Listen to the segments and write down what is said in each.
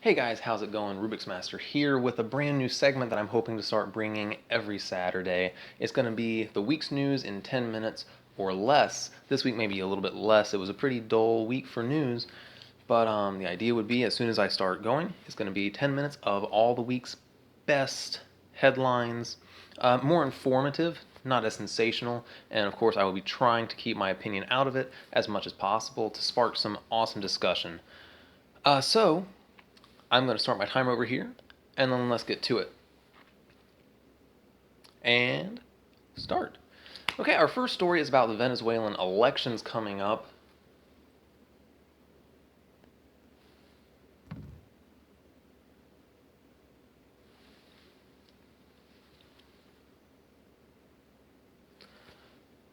Hey guys, how's it going? Rubik's Master here with a brand new segment that I'm hoping to start bringing every Saturday. It's going to be the week's news in 10 minutes or less. This week maybe a little bit less. It was a pretty dull week for news, but the idea would be as soon as I start going, it's going to be 10 minutes of all the week's best headlines, more informative, not as sensational, and of course I will be trying to keep my opinion out of it as much as possible to spark some awesome discussion. So I'm going to start my timer over here, and then let's get to it. And start. Okay, our first story is about the Venezuelan elections coming up.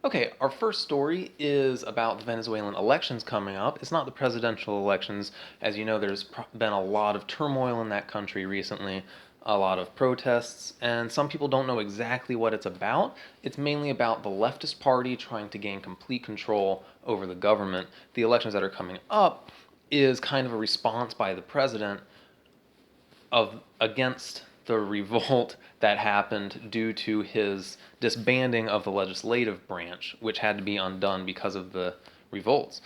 Okay, our first story is about the Venezuelan elections coming up. It's not the presidential elections. As you know, there's been a lot of turmoil in that country recently, a lot of protests, and some people don't know exactly what it's about. It's mainly about the leftist party trying to gain complete control over the government. The elections that are coming up is kind of a response by the president against the revolt that happened due to his disbanding of the legislative branch, which had to be undone because of the revolts.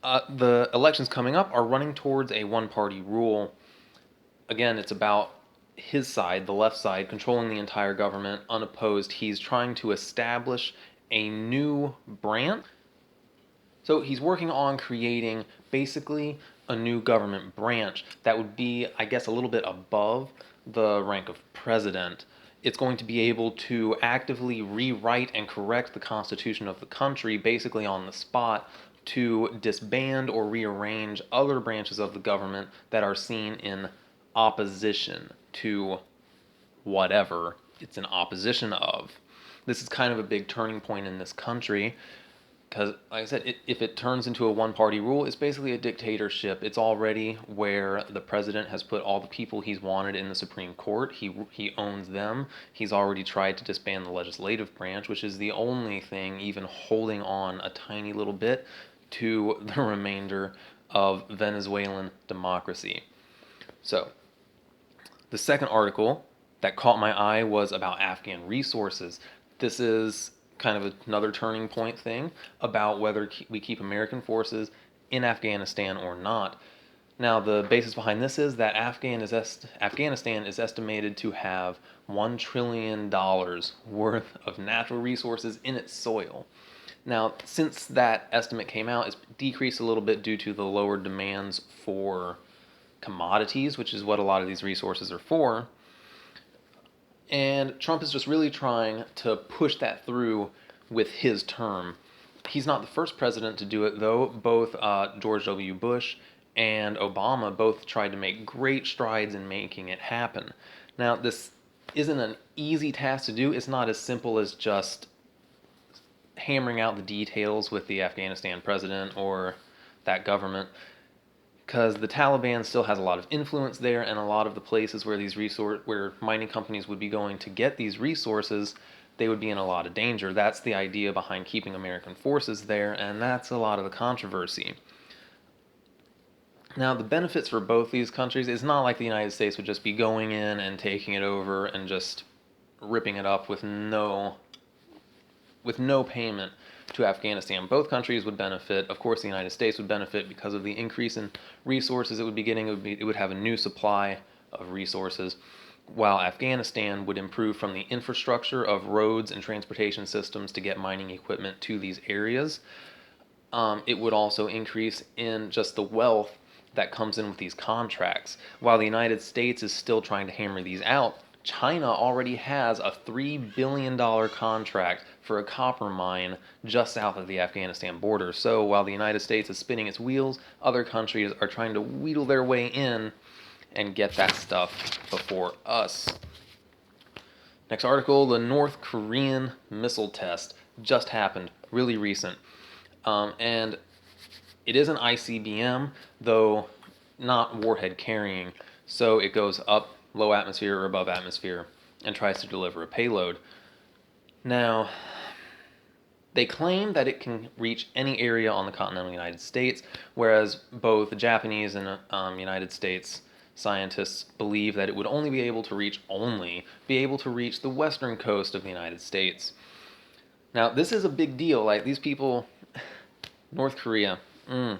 The elections coming up are running towards a one-party rule. Again, it's about his side, the left side, controlling the entire government unopposed. He's trying to establish a new branch. So he's working on creating basically a new government branch that would be, I guess, a little bit above the rank of president. It's going to be able to actively rewrite and correct the constitution of the country basically on the spot to disband or rearrange other branches of the government that are seen in opposition to whatever it's in opposition of. This is kind of a big turning point in this country because, like I said, if it turns into a one-party rule, it's basically a dictatorship. It's already where the president has put all the people he's wanted in the Supreme Court. He owns them. He's already tried to disband the legislative branch, which is the only thing even holding on a tiny little bit to the remainder of Venezuelan democracy. So, the second article that caught my eye was about Afghan Resources. This is kind of another turning point thing about whether we keep American forces in Afghanistan or not. Now, the basis behind this is that Afghanistan is estimated to have $1 trillion worth of natural resources in its soil. Now, since that estimate came out, it's decreased a little bit due to the lower demands for commodities, which is what a lot of these resources are for. And Trump is just really trying to push that through with his term. He's not the first president to do it, though. Both George W. Bush and Obama both tried to make great strides in making it happen. Now, this isn't an easy task to do. It's not as simple as just hammering out the details with the Afghanistan president or that government, because the Taliban still has a lot of influence there, and a lot of the places where where mining companies would be going to get these resources, they would be in a lot of danger. That's the idea behind keeping American forces there, and that's a lot of the controversy. Now, the benefits for both these countries is not like the United States would just be going in and taking it over and just ripping it up with no payment to Afghanistan. Both countries would benefit. Of course, the United States would benefit because of the increase in resources it would be getting. It would have a new supply of resources, while Afghanistan would improve from the infrastructure of roads and transportation systems to get mining equipment to these areas. It would also increase in just the wealth that comes in with these contracts. While the United States is still trying to hammer these out, China already has a $3 billion contract for a copper mine just south of the Afghanistan border. So while the United States is spinning its wheels, other countries are trying to wheedle their way in and get that stuff before us. Next article, the North Korean missile test just happened, really recent. And it is an ICBM, though not warhead carrying. So it goes up low atmosphere or above atmosphere and tries to deliver a payload. Now, they claim that it can reach any area on the continental United States, whereas both the Japanese and United States scientists believe that it would only be able to reach the western coast of the United States. Now, this is a big deal. Like, these people, North Korea, a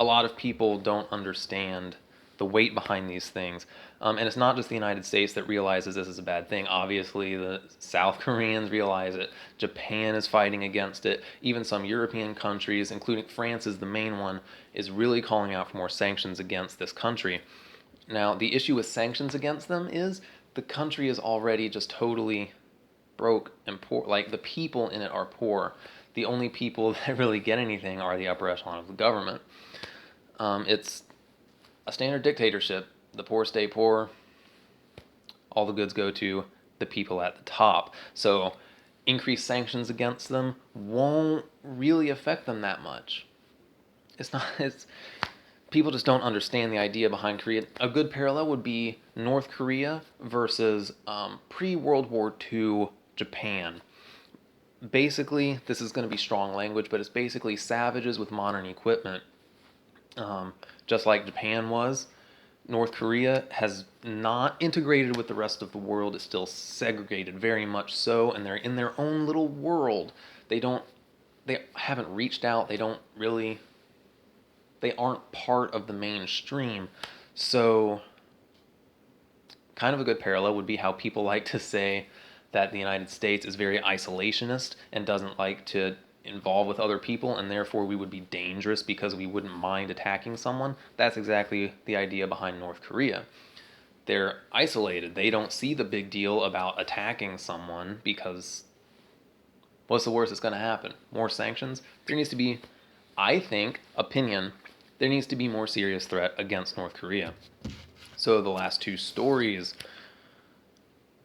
lot of people don't understand the weight behind these things. And it's not just the United States that realizes this is a bad thing. Obviously, the South Koreans realize it. Japan is fighting against it. Even some European countries, including France is the main one, is really calling out for more sanctions against this country. Now, the issue with sanctions against them is the country is already just totally broke and poor. Like, the people in it are poor. The only people that really get anything are the upper echelon of the government. It's a standard dictatorship. The poor stay poor. All the goods go to the people at the top. So increased sanctions against them won't really affect them that much. It's people just don't understand the idea behind Korea. A good parallel would be North Korea versus pre-World War II Japan. Basically, this is going to be strong language, but it's basically savages with modern equipment. Just like Japan was, North Korea has not integrated with the rest of the world. It's still segregated, very much so, and they're in their own little world. They haven't reached out. They aren't part of the mainstream. So, kind of a good parallel would be how people like to say that the United States is very isolationist and doesn't like to involve with other people, and therefore we would be dangerous because we wouldn't mind attacking someone. That's exactly the idea behind North Korea. They're isolated. They don't see the big deal about attacking someone because what's the worst that's going to happen? More sanctions? There needs to be, I think, there needs to be more serious threat against North Korea. So the last two stories.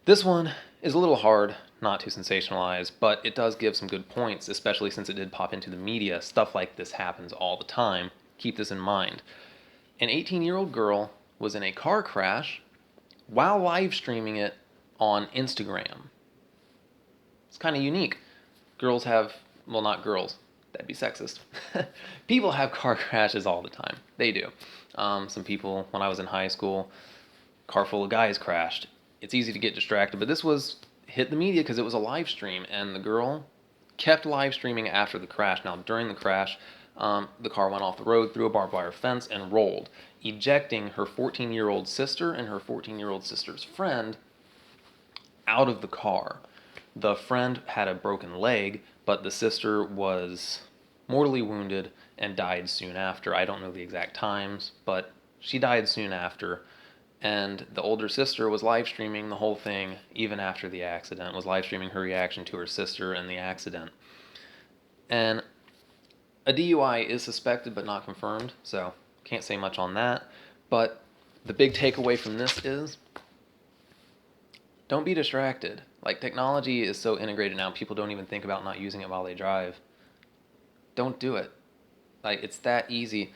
This one is a little hard not to sensationalize, but it does give some good points, especially since it did pop into the media. Stuff like this happens all the time. Keep this in mind. An 18-year-old girl was in a car crash while live streaming it on Instagram. It's kind of unique. Not girls, that'd be sexist. People have car crashes all the time. They do. Some people, when I was in high school, car full of guys crashed. It's easy to get distracted, but this hit the media because it was a live stream, and the girl kept live streaming after the crash. Now, during the crash, the car went off the road through a barbed wire fence and rolled, ejecting her 14-year-old sister and her 14-year-old sister's friend out of the car. The friend had a broken leg, but the sister was mortally wounded and died soon after. I don't know the exact times, but she died soon after. And the older sister was live streaming the whole thing, even after the accident, was live streaming her reaction to her sister and the accident. And a DUI is suspected but not confirmed, so can't say much on that. But the big takeaway from this is, don't be distracted. Like, technology is so integrated now, people don't even think about not using it while they drive. Don't do it. Like, it's that easy.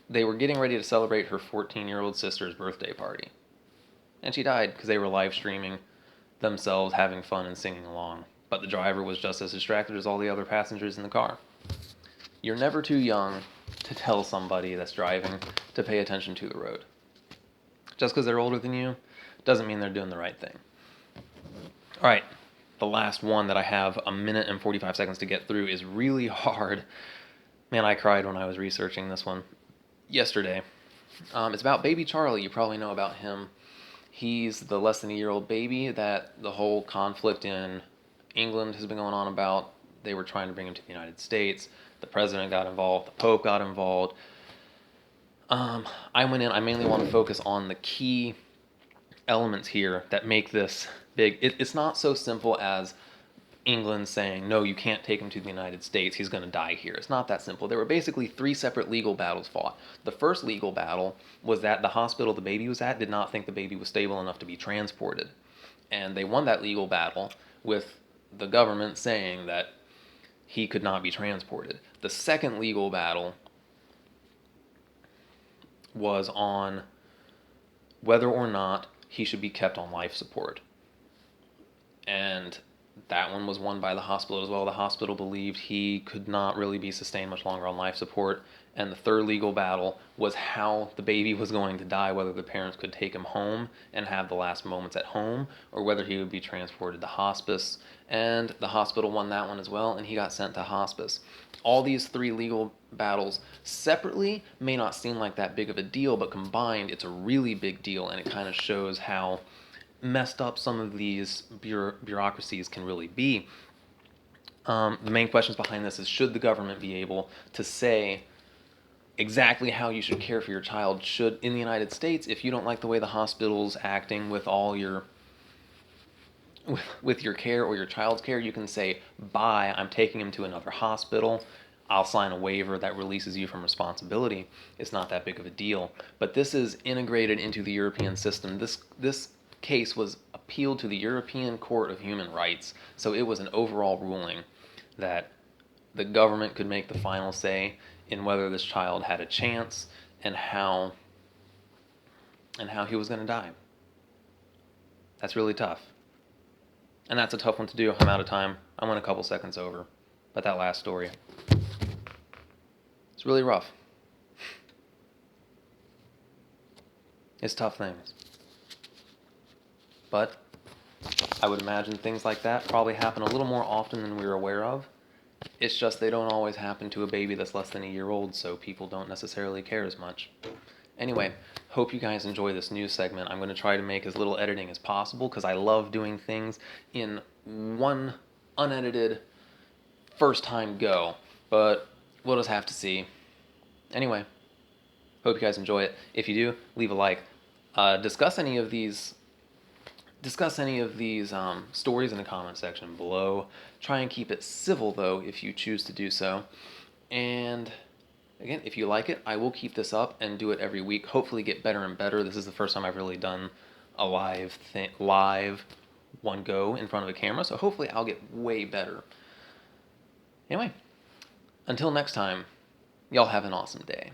They were getting ready to celebrate her 14-year-old sister's birthday party. And she died because they were live streaming themselves having fun and singing along. But the driver was just as distracted as all the other passengers in the car. You're never too young to tell somebody that's driving to pay attention to the road. Just because they're older than you doesn't mean they're doing the right thing. All right, the last one that I have a minute and 45 seconds to get through is really hard. Man, I cried when I was researching this one yesterday. It's about baby Charlie. You probably know about him. He's the less than a year old baby that the whole conflict in England has been going on about. They were trying to bring him to the United States. The president got involved. The Pope got involved. I mainly want to focus on the key elements here that make this big. It's not so simple as England saying, no, you can't take him to the United States, he's going to die here. It's not that simple. There were basically 3 separate legal battles fought. The first legal battle was that the hospital the baby was at did not think the baby was stable enough to be transported. And they won that legal battle with the government saying that he could not be transported. The second legal battle was on whether or not he should be kept on life support. And that one was won by the hospital as well. The hospital believed he could not really be sustained much longer on life support. And the third legal battle was how the baby was going to die, whether the parents could take him home and have the last moments at home, or whether he would be transported to hospice. And the hospital won that one as well, and he got sent to hospice. All these three legal battles separately may not seem like that big of a deal, but combined, it's a really big deal, and it kind of shows how messed up some of these bureaucracies can really be. The main questions behind this is, should the government be able to say exactly how you should care for your child? Should, in the United States, if you don't like the way the hospital's acting with all your with your care or your child's care, you can say, bye, I'm taking him to another hospital. I'll sign a waiver that releases you from responsibility. It's not that big of a deal. But this is integrated into the European system. This case was appealed to the European Court of Human Rights, so it was an overall ruling that the government could make the final say in whether this child had a chance and how he was going to die. That's really tough. And that's a tough one to do. I'm out of time. I went a couple seconds over. But that last story, it's really rough. It's tough things. But I would imagine things like that probably happen a little more often than we're aware of. It's just they don't always happen to a baby that's less than a year old, so people don't necessarily care as much. Anyway, hope you guys enjoy this news segment. I'm going to try to make as little editing as possible because I love doing things in one unedited first time go, but we'll just have to see. Anyway, hope you guys enjoy it. If you do, leave a like. Discuss any of these stories in the comment section below. Try and keep it civil, though, if you choose to do so. And again, if you like it, I will keep this up and do it every week. Hopefully get better and better. This is the first time I've really done a live one go in front of a camera, so hopefully I'll get way better. Anyway, until next time, y'all have an awesome day.